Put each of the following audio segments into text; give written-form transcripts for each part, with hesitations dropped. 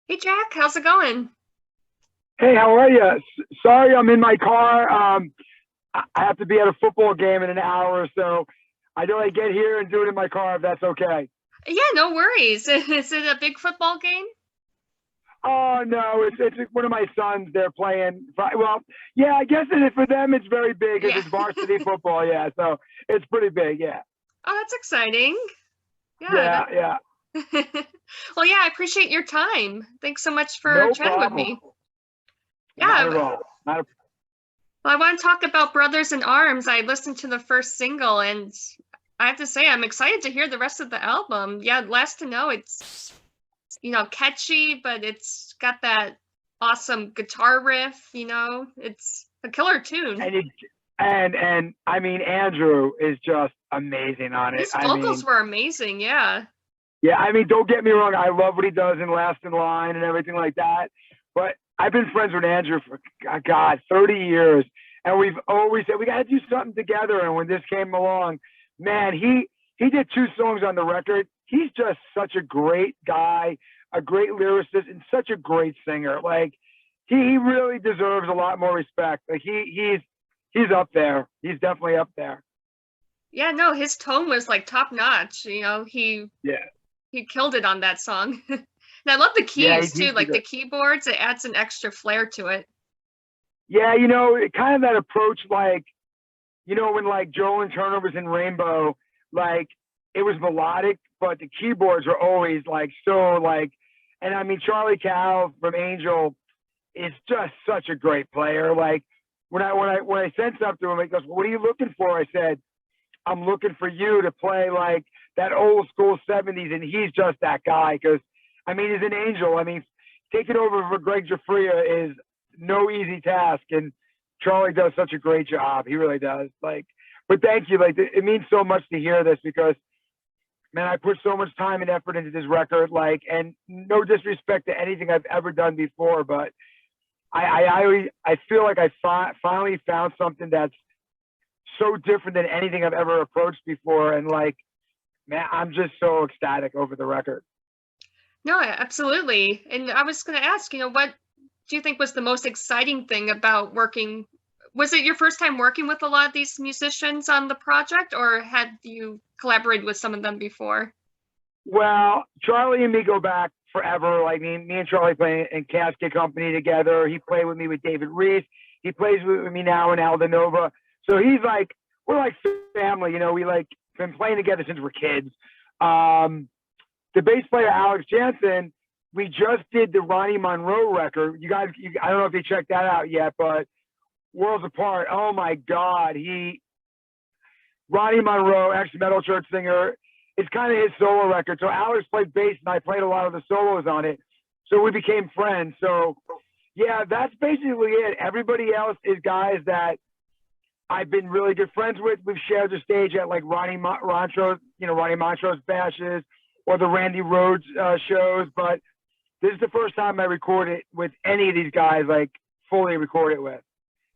Hey Jack, how's it going? Hey, how are you? Sorry, I'm in my car. I have to be at a football game in an hour or so. I know I get here and do it in my car if that's okay. Yeah, no worries. Is it a big football game? Oh no, it's one of my sons. They're playing. Well, yeah, I guess for them it's very big because Yeah. it's varsity football. Yeah, so it's pretty big. Yeah, Oh, that's exciting. Yeah, yeah, yeah. well, yeah, I appreciate your time. Thanks so much for No chatting with problem. me. Not Yeah, at all. Not a, well, I want to talk about Brothers in Arms. I listened to the first single and I have to say I'm excited to hear the rest of the album. Yeah, Last to Know, it's catchy, but it's got that awesome guitar riff, It's a killer tune. and it, and I mean Andrew is just amazing on it. His I vocals mean, were amazing, yeah. yeah, I mean, don't get me wrong. I love what he does in Last in Line and everything like that. But I've been friends with Andrew for, God, 30 years. And we've always said, we got to do something together. And when this came along, man, he did two songs on the record. He's just such a great guy, a great lyricist, and such a great singer. Like, he really deserves a lot more respect. Like, he's up there. He's definitely up there. Yeah, no, his tone was like top notch. Yeah. He killed it on that song. And I love the Yeah, keys too, he's like the keyboards, it adds an extra flair to it. yeah, kind of that approach, like, when like Joel and Turner was in Rainbow, like it was melodic, but the keyboards were always like so like, and I mean Charlie Cal from Angel is just such a great player. Like when I sent stuff to him, he goes, "What are you looking for?" I said, "I'm looking for you to play like that old school '70s," and he's just that guy because I mean he's an angel. I mean taking over for Greg Jafria is no easy task, and Charlie does such a great job. He really does. Like, but thank you. Like, it means so much to hear this because, man, I put so much time and effort into this record. Like, and no disrespect to anything I've ever done before, but I feel like finally found something that's so different than anything I've ever approached before. And like, man, I'm just so ecstatic over the record. No, absolutely. And I was going to ask, what do you think was the most exciting thing about working? Was it your first time working with a lot of these musicians on the project, or had you collaborated with some of them before? Well, Charlie and me go back forever. Like me and Charlie play in Casket Company together. He played with me with David Reese. He plays with me now in Aldanova. So he's like, we're like family. We like been playing together since we're kids. Um, the bass player Alex Jansen, we just did the Ronnie Monroe record. You guys, I don't know if you checked that out yet, but Worlds Apart. Oh my God, Ronnie Monroe, ex Metal Church singer. It's kind of his solo record. So Alex played bass, and I played a lot of the solos on it. So we became friends. So yeah, that's basically it. Everybody else is guys that I've been really good friends with. We've shared the stage at like Ronnie Montro's bashes or the Randy Rhodes shows. But this is the first time I recorded with any of these guys, like fully recorded with.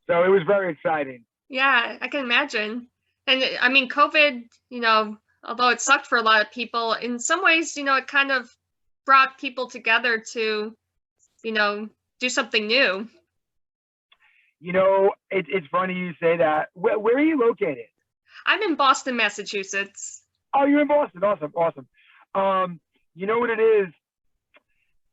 So it was very exciting. Yeah, I can imagine. And I mean, COVID, although it sucked for a lot of people, in some ways, it kind of brought people together to, you know, do something new. It's funny you say that. Where are you located? I'm in Boston, Massachusetts. Oh, you're in Boston. Awesome, awesome. You know what it is?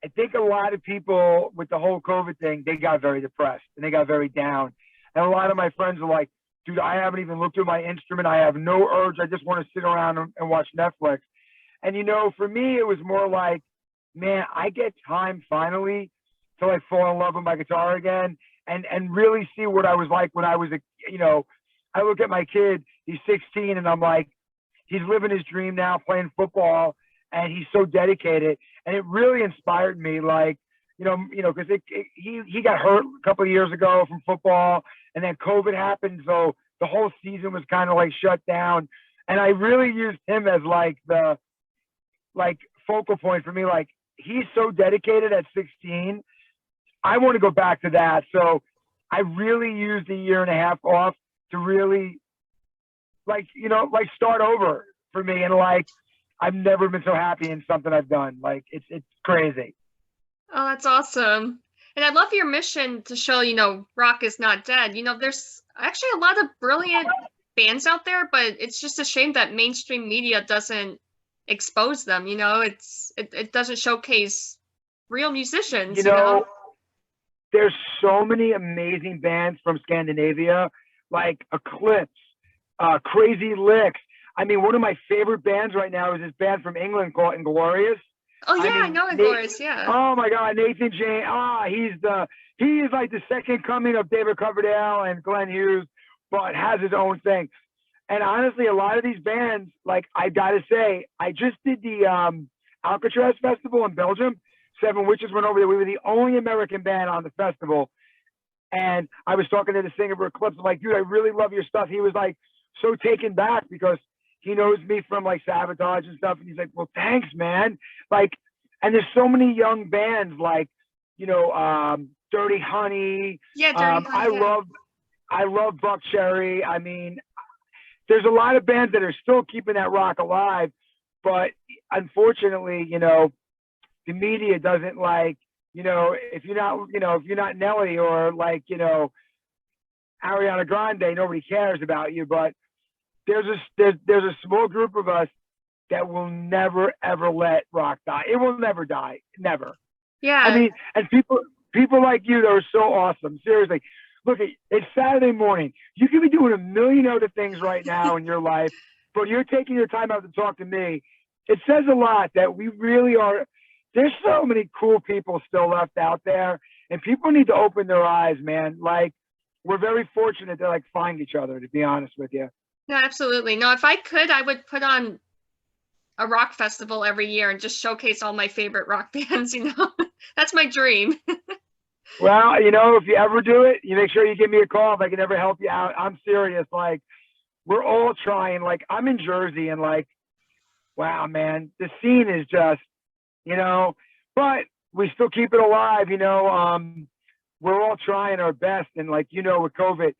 I think a lot of people with the whole COVID thing, they got very depressed and they got very down. And a lot of my friends are like, dude, I haven't even looked at my instrument. I have no urge. I just want to sit around and watch Netflix. And, for me, it was more like, man, I get time finally to like fall in love with my guitar again and really see what I was like when I was I look at my kid, he's 16 and I'm like, he's living his dream now playing football and he's so dedicated. And it really inspired me, like, because he got hurt a couple of years ago from football, and then COVID happened, so the whole season was kind of like shut down. And I really used him as like the focal point for me. Like he's so dedicated at 16. I want to go back to that. So I really used a year and a half off to really start over for me. And like I've never been so happy in something I've done. Like it's crazy. Oh, that's awesome. And I love your mission to show, rock is not dead. There's actually a lot of brilliant bands out there, but it's just a shame that mainstream media doesn't expose them, it doesn't showcase real You musicians. know, there's so many amazing bands from Scandinavia, like Eclipse, Crazy Licks. I mean, one of my favorite bands right now is this band from England called Inglorious. Oh I yeah, I mean, know Glorious, yeah. oh my God, Nathan Jane. He is like the second coming of David Coverdale and Glenn Hughes, but has his own thing. And honestly, a lot of these bands, like I gotta say, I just did the Alcatraz Festival in Belgium. Seven Witches went over there. We were the only American band on the festival. And I was talking to the singer for Eclipse. I'm like, dude, I really love your stuff. He was like so taken back because he knows me from like Sabotage and stuff. And he's like, well, thanks, man. Like, and there's so many young bands like, Dirty Honey. Yeah, Dirty I Honey, yeah. love Buck Cherry. I mean, there's a lot of bands that are still keeping that rock alive, but unfortunately, the media doesn't like, if you're not Nelly or like, Ariana Grande, nobody cares about you. But there's a small group of us that will never ever let rock die. It will never die, never. I Yeah. mean, and people like you that are so awesome. Seriously, look, it's Saturday morning. You could be doing a million other things right now in your life, but you're taking your time out to talk to me. It says a lot that we really are. There's so many cool people still left out there, and people need to open their eyes, man. Like, we're very fortunate to like find each other, to be honest with you. No, absolutely. No, if I could, I would put on a rock festival every year and just showcase all my favorite rock bands. That's my dream. Well, if you ever do it, you make sure you give me a call if I can ever help you out. I'm serious. Like, we're all trying. Like, I'm in Jersey, and like, wow, man, the scene is just, but we still keep it alive. We're all trying our best, and like, with COVID,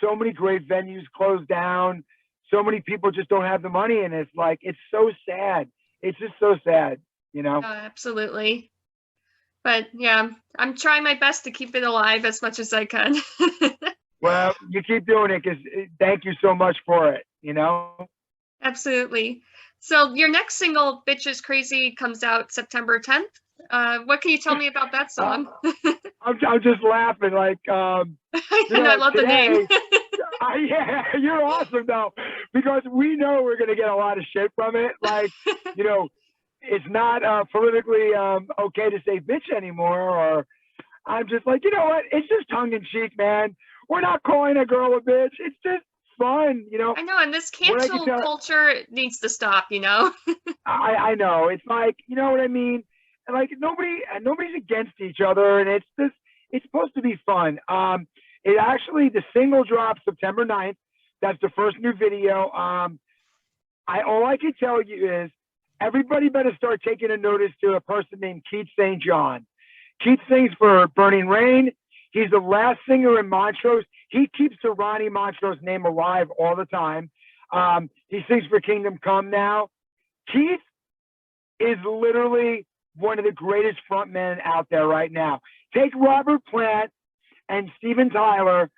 so many great venues closed down. So many people just don't have the money, and it's like, it's so sad. It's just so sad. Absolutely. But yeah, I'm trying my best to keep it alive as much as I can. Well, you keep doing it because thank you so much for it. Absolutely. So your next single, Bitch is Crazy, comes out September 10th. What can you tell me about that Uh, song? I'm just laughing like, And I love the name. today. Yeah, you're awesome though, because we know we're gonna get a lot of shit from it. Like, it's not politically okay to say bitch anymore, or I'm just like, you know what? It's just tongue in cheek, man. We're not calling a girl a bitch. It's just fun. I know, and this What I can cancel tell, culture needs to stop. I know. It's like, you know what I mean? And like, nobody's against each other, and it's supposed to be fun. The single drops September 9th. That's the first new video. All I can tell you is everybody better start taking a notice to a person named Keith St. John. Keith sings for Burning Rain. He's the last singer in Montrose. He keeps the Ronnie Montrose name alive all the time. He sings for Kingdom Come now. Keith is literally one of the greatest frontmen out there right now. Take Robert Plant and Steven Tyler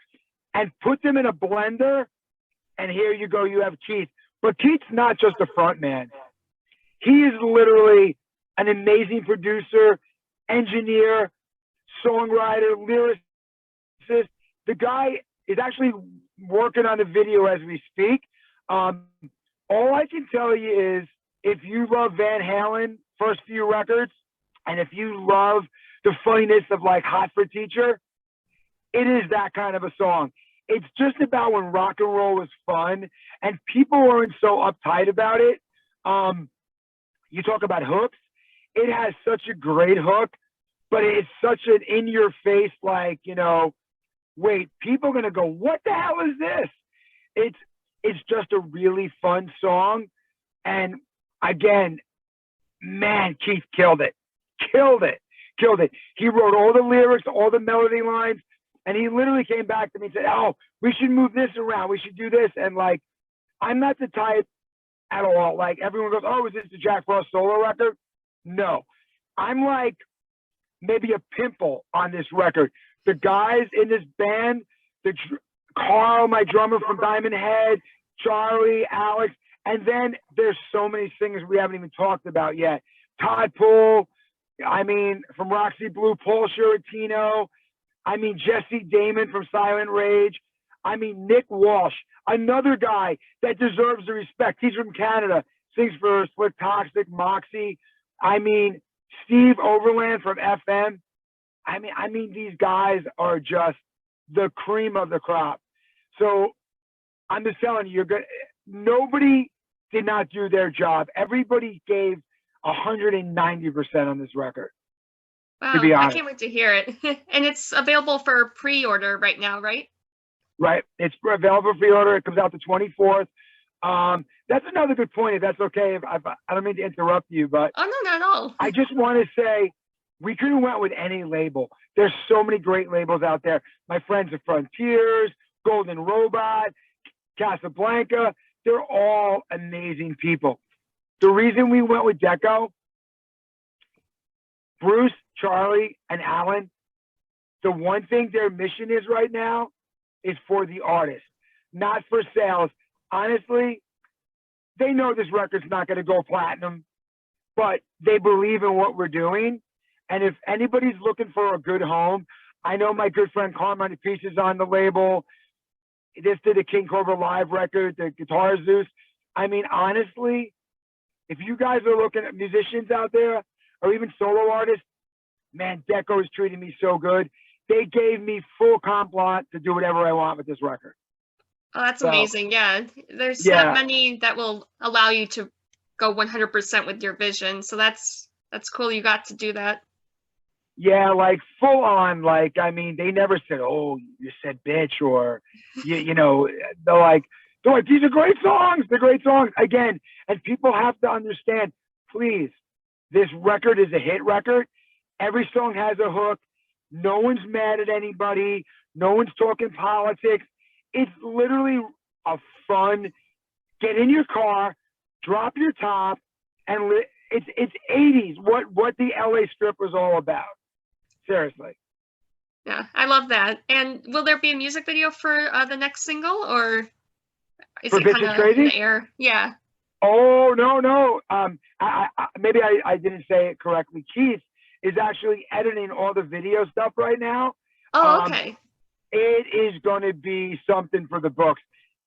and put them in a blender, and here you go, you have Keith. But Keith's not just a frontman. He is literally an amazing producer, engineer, songwriter, lyricist. The guy is actually working on a video as we speak. All I can tell you is, if you love Van Halen, first few records, and if you love the funniness of like Hot for Teacher, it is that kind of a song. It's just about when rock and roll is fun, and people aren't so uptight about it. You talk about hooks. It has such a great hook, but it's such an in-your-face, like, wait, people are going to go, what the hell is this? It's just a really fun song. And again, man, Keith killed it. Killed it. He wrote all the lyrics, all the melody lines, and he literally came back to me and said, oh, we should move this around. We should do this. And like, I'm not the type at all. Like, everyone goes, oh, is this the Jack Frost solo record? No. I'm like, maybe a pimple on this record. The guys in this band, Carl, my drummer from Diamond Head, Charlie, Alex, and then there's so many singers we haven't even talked about yet. Todd Poole, I mean, from Roxy Blue, Paul Sciortino, I mean, Jesse Damon from Silent Rage, I mean, Nick Walsh, another guy that deserves the respect. He's from Canada, sings for Split Toxic, Moxie. I mean, Steve Overland from FM. I mean, these guys are just the cream of the crop. So I'm just telling you, nobody did not do their job. Everybody gave 190% on this record. Wow, to be honest. I can't wait to hear it. And it's available for pre-order right now, right? Right. It's available for pre-order. It comes out the 24th. That's another good point, if that's okay. If I don't mean to interrupt you, but oh, no, not at all. I just want to say we could have went with any label. There's so many great labels out there. My friends at Frontiers, Golden Robot, Casablanca, they're all amazing people. The reason we went with Deco, Bruce, Charlie, and Alan, the one thing their mission is right now is for the artist, not for sales. Honestly, they know this record's not going to go platinum, but they believe in what we're doing. And if anybody's looking for a good home, I know my good friend Carmine Peace is on the label. This did the King Cobra Live record, the Guitar Zeus. I mean, honestly, if you guys are looking at musicians out there or even solo artists, man, Deco is treating me so good. They gave me full carte blanche to do whatever I want with this record. Oh, that's amazing. Yeah. There's Yeah. not many that will allow you to go 100% with your vision. So that's cool. You got to do that. Yeah, like full on, like, I mean, they never said, oh, you said bitch, or, you know, they're like, these are great songs. They're great songs. Again, and people have to understand, please, this record is a hit record. Every song has a hook. No one's mad at anybody. No one's talking politics. It's literally a fun, get in your car, drop your top, and it's 80s, what the LA Strip was all about. Seriously. Yeah, I love that. And will there be a music video for the next single, or is For it Bitches kind of Crazy? in the air? Yeah. Oh, no. Maybe I didn't say it correctly. Keith is actually editing all the video stuff right now. Oh, okay. It is going to be something for the books.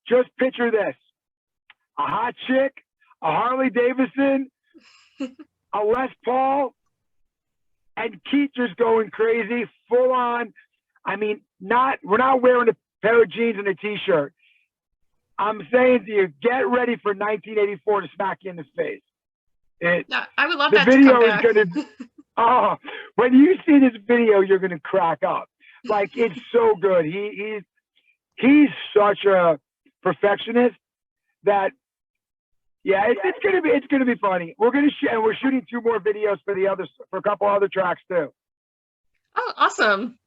Just picture this: a hot chick, a Harley Davidson, a Les Paul, and Keith just going crazy, full on. I mean, we're not wearing a pair of jeans and a t-shirt. I'm saying to you, get ready for 1984 to smack you in the face. Yeah, I would love the that video to come is back. Oh, when you see this video, you're gonna crack up. Like, it's so good. He's such a perfectionist that, yeah, it's gonna be funny. We're shooting 2 more videos for a couple other tracks too. Oh, awesome.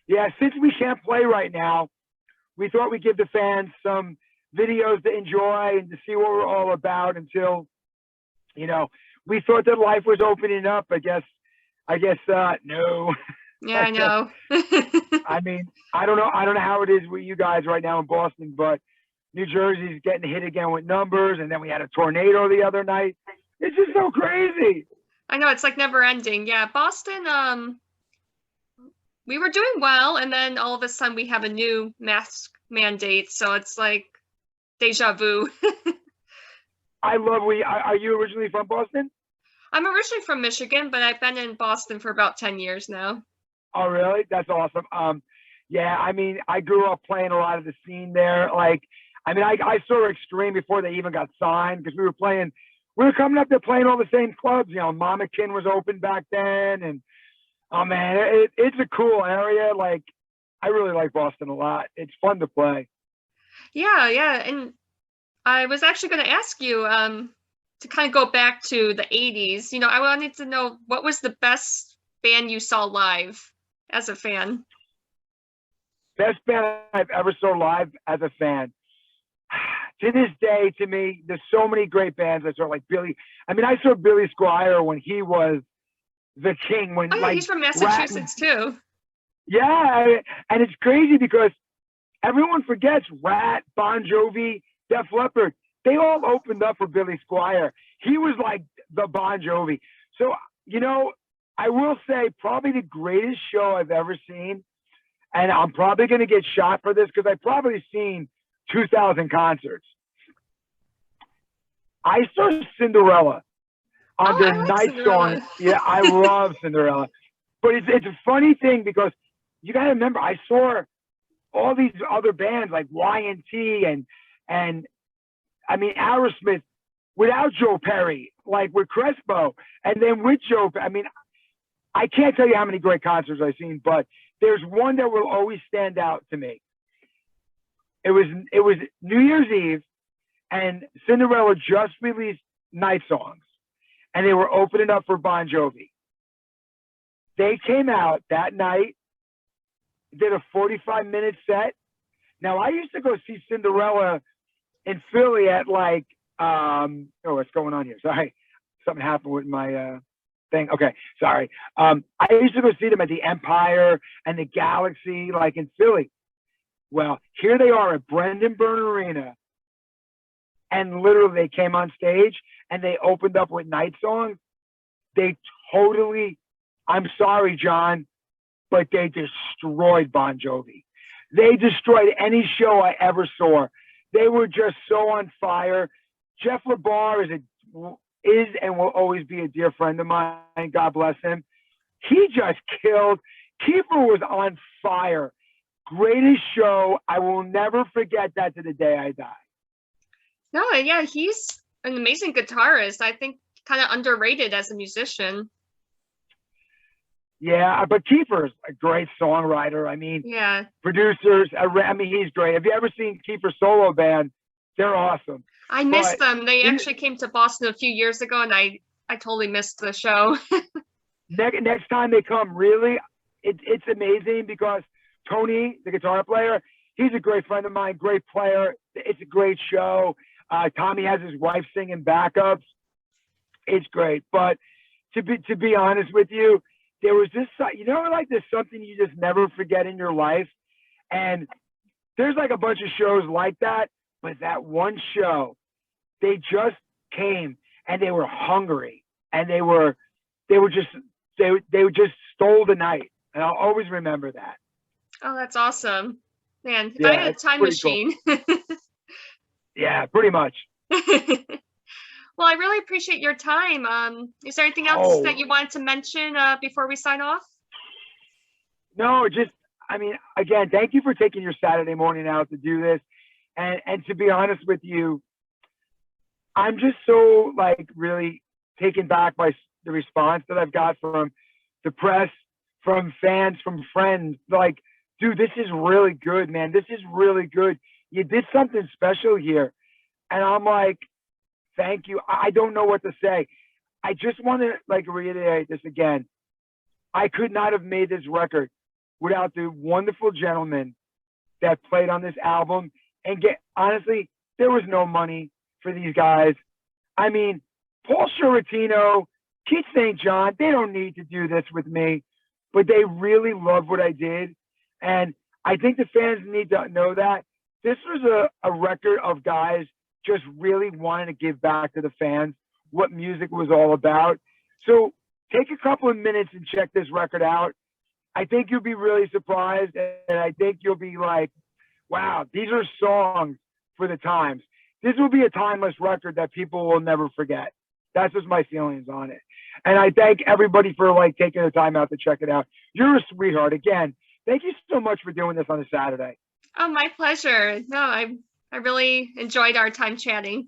Yeah, since we can't play right now, we thought we'd give the fans some videos to enjoy and to see what we're all about until, you know, we thought that life was opening up. I guess no. Yeah, I know. I mean, I don't know how it is with you guys right now in Boston, but New Jersey's getting hit again with numbers, and then we had a tornado the other night. It's just so crazy. I know, it's like never ending. Yeah, Boston, we were doing well, and then all of a sudden we have a new mask mandate, so it's like deja vu. I love are you originally from Boston? I'm originally from Michigan, but I've been in Boston for about 10 years now. Oh, really? That's awesome. Yeah, I mean, I grew up playing a lot of the scene there. Like, I mean, I saw Extreme before they even got signed, because we were coming up there playing all the same clubs. You know, Mama Kin was open back then, and oh man, it's a cool area. Like, I really like Boston a lot. It's fun to play. Yeah, and I was actually going to ask you to kind of go back to the 80s. You know, I wanted to know, what was the best band you saw live as a fan? Best band I've ever saw live as a fan. To this day, to me, there's so many great bands I saw, like Billy. I mean, I saw Billy Squier when he was the king when Oh yeah, like he's from Rat, Massachusetts too. yeah, and it's crazy because everyone forgets Rat, Bon Jovi, Def Leppard. They all opened up for Billy Squier. He was like the Bon Jovi. So, you know, I will say probably the greatest show I've ever seen, and I'm probably going to get shot for this because I've probably seen 2,000 concerts. I saw Cinderella on Oh, their I like night song. Cinderella. Yeah, I love Cinderella. But it's a funny thing because you got to remember, I saw all these other bands like Y&T and I mean Aerosmith without Joe Perry, like with Crespo, and then with Joe. I mean, I can't tell you how many great concerts I've seen, but there's one that will always stand out to me. It was New Year's Eve, and Cinderella just released Night Songs, and they were opening up for Bon Jovi. They came out that night, did a 45-minute set. Now I used to go see Cinderella in Philly at like oh, what's going on here? Sorry, something happened with my thing. Okay, sorry. I used to go see them at the Empire and the Galaxy, like in Philly. Well, here they are at Brendan Byrne Arena, and literally they came on stage and they opened up with Night Songs. They totally, I'm sorry, John, but they destroyed Bon Jovi. They destroyed any show I ever saw. They were just so on fire. Jeff LeBar is and will always be a dear friend of mine. God bless him. He just killed. Keifer was on fire. Greatest show. I will never forget that to the day I die. No, yeah, he's an amazing guitarist. I think kind of underrated as a musician. Yeah, but Keifer's a great songwriter. I mean, Yeah. producers. I mean, he's great. Have you ever seen Keifer solo band? They're awesome. I missed them. They actually came to Boston a few years ago, and I totally missed the show. Next time they come, really, it's amazing because Tony, the guitar player, he's a great friend of mine, great player. It's a great show. Tommy has his wife singing backups. It's great. But to be honest with you, there was this, you know, like there's something you just never forget in your life. And there's like a bunch of shows like that, but that one show, they just came and they were hungry and they just stole the night. And I'll always remember that. Oh, that's awesome. Man, if Yeah, I had a time machine. Cool. Yeah, pretty much. Well, I really appreciate your time. Is there anything else that you wanted to mention before we sign off? No, just, I mean, again, thank you for taking your Saturday morning out to do this. And to be honest with you, I'm just so like really taken back by the response that I've got from the press, from fans, from friends. Like, dude, this is really good, man. This is really good. You did something special here. And I'm like, thank you. I don't know what to say. I just want to like reiterate this again. I could not have made this record without the wonderful gentlemen that played on this album. And honestly, there was no money for these guys. I mean, Paul Sciortino, Keith St. John, they don't need to do this with me, but they really love what I did. And I think the fans need to know that this was a record of guys just really wanting to give back to the fans what music was all about. So take a couple of minutes and check this record out. I think you'll be really surprised, and I think you'll be like, wow, these are songs for the times. This will be a timeless record that people will never forget. That's just my feelings on it. And I thank everybody for like taking the time out to check it out. You're a sweetheart. Again, thank you so much for doing this on a Saturday. Oh, my pleasure. No, I really enjoyed our time chatting.